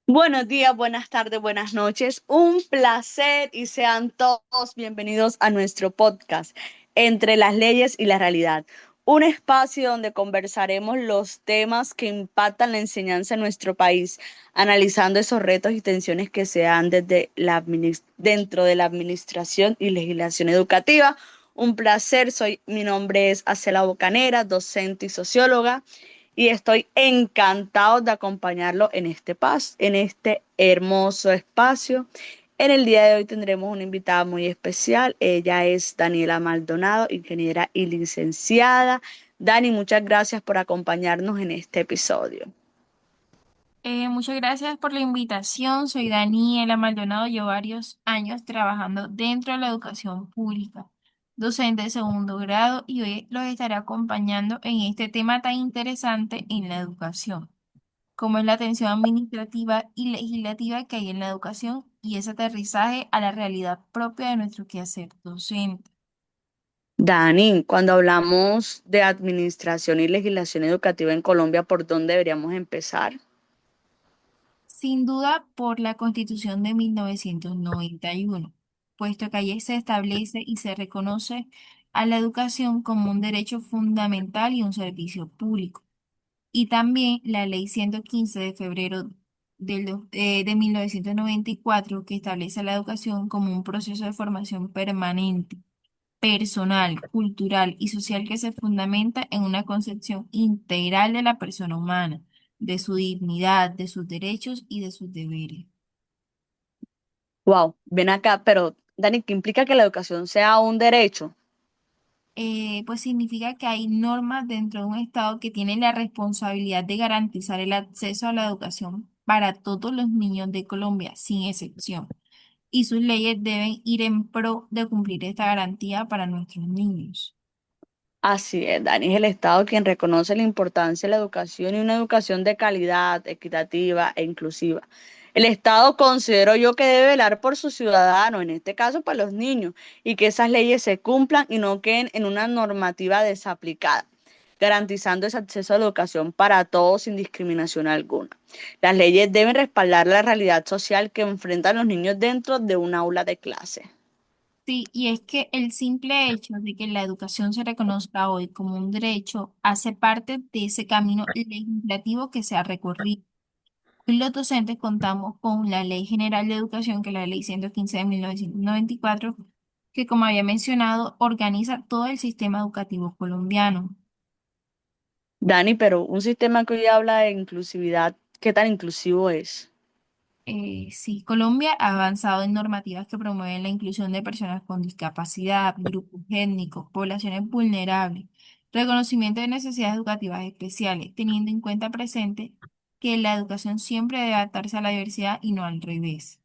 Buenos días, buenas tardes, buenas noches. Un placer y sean todos bienvenidos a nuestro podcast Entre las leyes y la realidad. Un espacio donde conversaremos los temas que impactan la enseñanza en nuestro país, analizando esos retos y tensiones que se dan dentro de la administración y legislación educativa. Un placer, mi nombre es Acela Bocanera, docente y socióloga y estoy encantado de acompañarlo en este hermoso espacio. En el día de hoy tendremos una invitada muy especial. Ella es Daniela Maldonado, ingeniera y licenciada. Dani, muchas gracias por acompañarnos en este episodio. Muchas gracias por la invitación. Soy Daniela Maldonado. Llevo varios años trabajando dentro de la educación pública, docente de segundo grado, y hoy los estaré acompañando en este tema tan interesante en la educación, como es la atención administrativa y legislativa que hay en la educación y ese aterrizaje a la realidad propia de nuestro quehacer docente. Dani, cuando hablamos de administración y legislación educativa en Colombia, ¿por dónde deberíamos empezar? Sin duda por la Constitución de 1991, puesto que allí se establece y se reconoce a la educación como un derecho fundamental y un servicio público. Y también la Ley 115 de febrero de 1994, que establece la educación como un proceso de formación permanente, personal, cultural y social que se fundamenta en una concepción integral de la persona humana, de su dignidad, de sus derechos y de sus deberes. Wow, ven acá, pero Dani, ¿qué implica que la educación sea un derecho? Pues significa que hay normas dentro de un Estado que tienen la responsabilidad de garantizar el acceso a la educación para todos los niños de Colombia, sin excepción. Y sus leyes deben ir en pro de cumplir esta garantía para nuestros niños. Así es, Dani, es el Estado quien reconoce la importancia de la educación y una educación de calidad, equitativa e inclusiva. El Estado considero yo que debe velar por sus ciudadanos, en este caso para los niños, y que esas leyes se cumplan y no queden en una normativa desaplicada, garantizando ese acceso a la educación para todos sin discriminación alguna. Las leyes deben respaldar la realidad social que enfrentan los niños dentro de un aula de clase. Sí, y es que el simple hecho de que la educación se reconozca hoy como un derecho hace parte de ese camino legislativo que se ha recorrido. Hoy los docentes contamos con la Ley General de Educación, que es la Ley 115 de 1994, que como había mencionado, organiza todo el sistema educativo colombiano. Dani, pero un sistema que hoy habla de inclusividad, ¿qué tan inclusivo es? Sí, Colombia ha avanzado en normativas que promueven la inclusión de personas con discapacidad, grupos étnicos, poblaciones vulnerables, reconocimiento de necesidades educativas especiales, teniendo en cuenta presente que la educación siempre debe adaptarse a la diversidad y no al revés.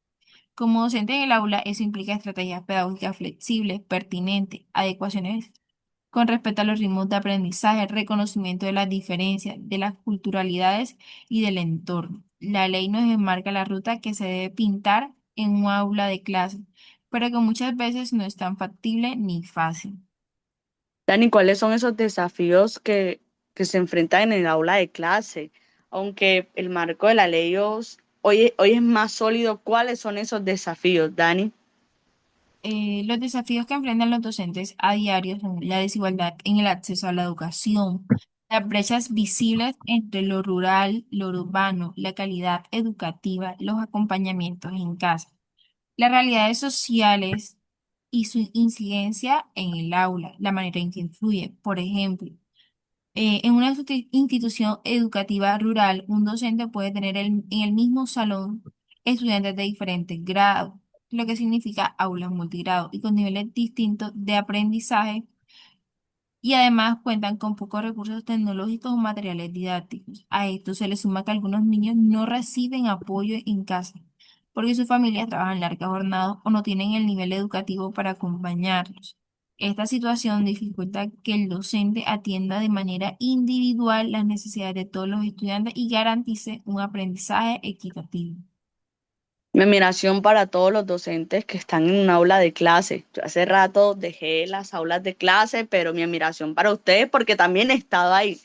Como docente en el aula, eso implica estrategias pedagógicas flexibles, pertinentes, adecuaciones con respecto a los ritmos de aprendizaje, reconocimiento de las diferencias, de las culturalidades y del entorno. La ley nos enmarca la ruta que se debe pintar en un aula de clase, pero que muchas veces no es tan factible ni fácil. Dani, ¿cuáles son esos desafíos que se enfrentan en el aula de clase? Aunque el marco de la ley hoy es más sólido, ¿cuáles son esos desafíos, Dani? Los desafíos que enfrentan los docentes a diario son la desigualdad en el acceso a la educación, las brechas visibles entre lo rural, lo urbano, la calidad educativa, los acompañamientos en casa, las realidades sociales y su incidencia en el aula, la manera en que influye. Por ejemplo, en una institución educativa rural, un docente puede tener en el mismo salón estudiantes de diferentes grados, lo que significa aulas multigrado y con niveles distintos de aprendizaje, y además cuentan con pocos recursos tecnológicos o materiales didácticos. A esto se le suma que algunos niños no reciben apoyo en casa porque sus familias trabajan largas jornadas o no tienen el nivel educativo para acompañarlos. Esta situación dificulta que el docente atienda de manera individual las necesidades de todos los estudiantes y garantice un aprendizaje equitativo. Mi admiración para todos los docentes que están en un aula de clase. Yo hace rato dejé las aulas de clase, pero mi admiración para ustedes porque también he estado ahí,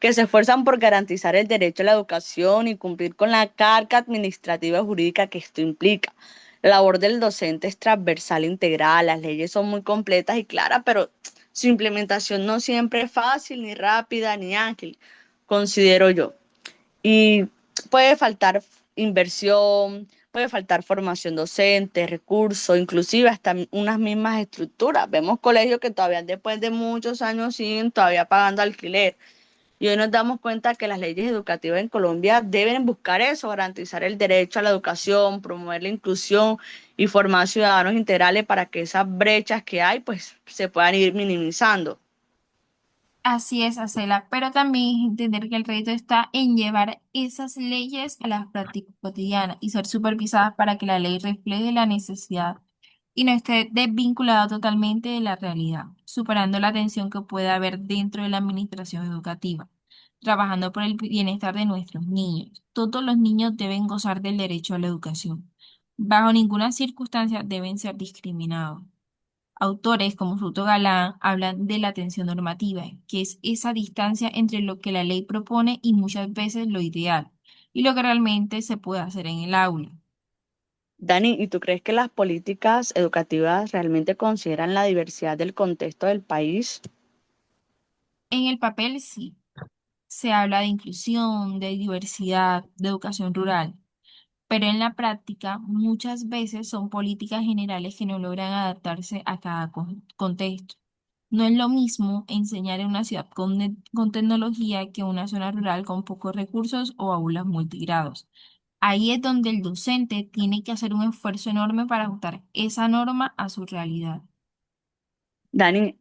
que se esfuerzan por garantizar el derecho a la educación y cumplir con la carga administrativa y jurídica que esto implica. La labor del docente es transversal e integral, las leyes son muy completas y claras, pero su implementación no siempre es fácil, ni rápida, ni ágil, considero yo. Y puede faltar inversión, puede faltar formación docente, recursos, inclusive hasta unas mismas estructuras. Vemos colegios que todavía después de muchos años siguen todavía pagando alquiler. Y hoy nos damos cuenta que las leyes educativas en Colombia deben buscar eso, garantizar el derecho a la educación, promover la inclusión y formar ciudadanos integrales para que esas brechas que hay pues se puedan ir minimizando. Así es, Acela, pero también entender que el reto está en llevar esas leyes a las prácticas cotidianas y ser supervisadas para que la ley refleje la necesidad y no esté desvinculada totalmente de la realidad, superando la tensión que puede haber dentro de la administración educativa, trabajando por el bienestar de nuestros niños. Todos los niños deben gozar del derecho a la educación. Bajo ninguna circunstancia deben ser discriminados. Autores como Fruto Galán hablan de la tensión normativa, que es esa distancia entre lo que la ley propone y muchas veces lo ideal, y lo que realmente se puede hacer en el aula. Dani, ¿y tú crees que las políticas educativas realmente consideran la diversidad del contexto del país? En el papel sí, se habla de inclusión, de diversidad, de educación rural, pero en la práctica muchas veces son políticas generales que no logran adaptarse a cada contexto. No es lo mismo enseñar en una ciudad con tecnología que en una zona rural con pocos recursos o aulas multigrados. Ahí es donde el docente tiene que hacer un esfuerzo enorme para ajustar esa norma a su realidad. Dani,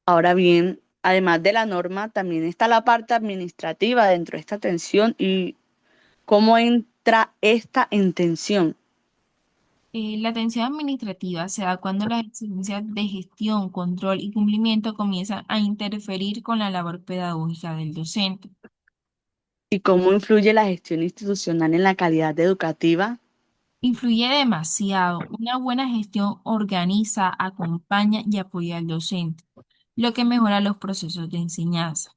ahora bien, además de la norma, también está la parte administrativa dentro de esta tensión y cómo entra esta en tensión. La atención administrativa se da cuando las exigencias de gestión, control y cumplimiento comienzan a interferir con la labor pedagógica del docente. ¿Y cómo influye la gestión institucional en la calidad educativa? Influye demasiado. Una buena gestión organiza, acompaña y apoya al docente, lo que mejora los procesos de enseñanza.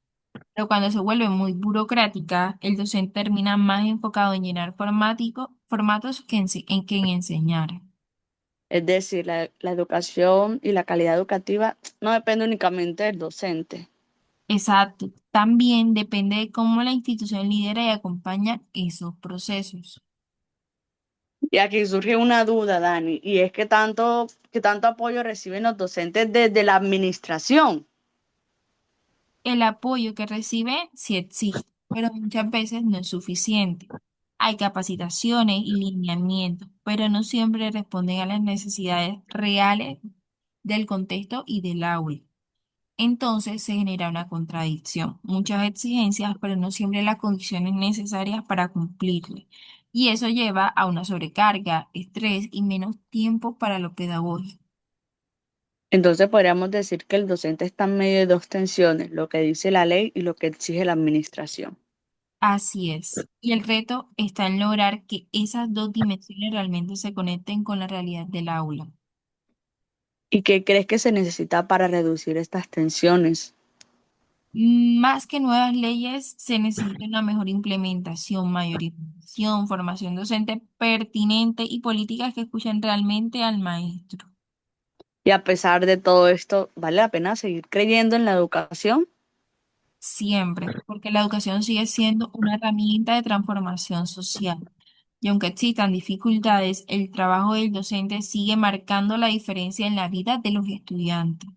Pero cuando se vuelve muy burocrática, el docente termina más enfocado en llenar formatos que en enseñar. Es decir, la educación y la calidad educativa no depende únicamente del docente. Exacto. También depende de cómo la institución lidera y acompaña esos procesos. Y aquí surge una duda, Dani, y es que tanto apoyo reciben los docentes desde la administración. El apoyo que reciben sí existe, pero muchas veces no es suficiente. Hay capacitaciones y lineamientos, pero no siempre responden a las necesidades reales del contexto y del aula. Entonces se genera una contradicción, muchas exigencias, pero no siempre las condiciones necesarias para cumplirlas. Y eso lleva a una sobrecarga, estrés y menos tiempo para lo pedagógico. Entonces podríamos decir que el docente está en medio de dos tensiones, lo que dice la ley y lo que exige la administración. Así es. Y el reto está en lograr que esas dos dimensiones realmente se conecten con la realidad del aula. ¿Y qué crees que se necesita para reducir estas tensiones? Más que nuevas leyes, se necesita una mejor implementación, mayor información, formación docente pertinente y políticas que escuchen realmente al maestro. Y a pesar de todo esto, ¿vale la pena seguir creyendo en la educación? Siempre, porque la educación sigue siendo una herramienta de transformación social. Y aunque existan dificultades, el trabajo del docente sigue marcando la diferencia en la vida de los estudiantes.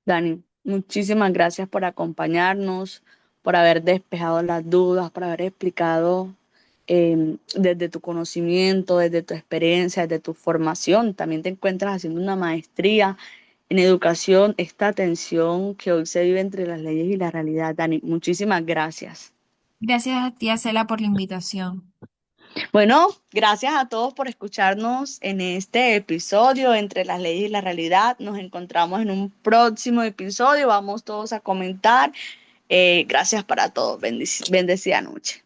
Dani, muchísimas gracias por acompañarnos, por haber despejado las dudas, por haber explicado desde tu conocimiento, desde tu experiencia, desde tu formación. También te encuentras haciendo una maestría en educación, esta tensión que hoy se vive entre las leyes y la realidad. Dani, muchísimas gracias. Gracias a ti, Acela, por la invitación. Bueno, gracias a todos por escucharnos en este episodio entre las leyes y la realidad. Nos encontramos en un próximo episodio. Vamos todos a comentar. Gracias para todos. Bendecida noche.